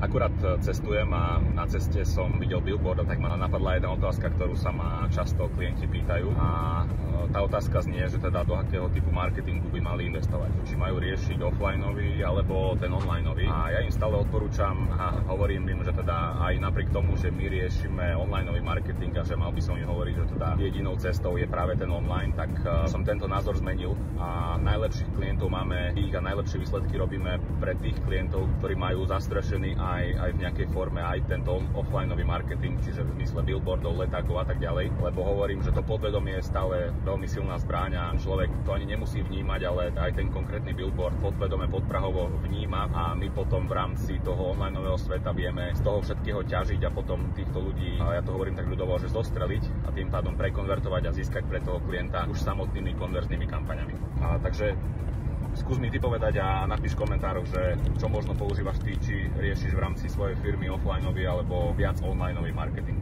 Akurát cestujem a na ceste som videl billboard a tak ma napadla jedna otázka, ktorú sa ma často klienti pýtajú a tá otázka znie, že teda do akého typu marketingu by mali investovať. Či majú riešiť offlineový alebo ten onlineový. A ja im stále odporúčam a hovorím im, že teda aj napriek tomu, že my riešime onlineový marketing a že mal by som im hovoriť, že teda jedinou cestou je práve ten online, tak som tento názor zmenil a najlepších klientov máme ich a najlepšie výsledky robíme pre tých klientov, ktorí majú zastrešený aj v nejakej forme aj tento offlineový marketing, čiže v zmysle billboardov, letákov a tak ďalej, lebo hovorím, že to podvedomie je stále veľmi silná zbraň a človek to ani nemusí vnímať, ale aj ten konkrétny billboard podvedome, podprahovo vníma a my potom v rámci toho onlineového sveta vieme z toho všetkého ťažiť a potom týchto ľudí, a ja to hovorím tak ľudovo, že zostreliť a tým pádom prekonvertovať a získať pre toho klienta už samotnými konverznými kampaňami. Takže skús mi ty povedať a napíš v komentároch, že čo možno používaš ty, či riešiš v rámci svojej firmy offlineový alebo viac onlineový marketing.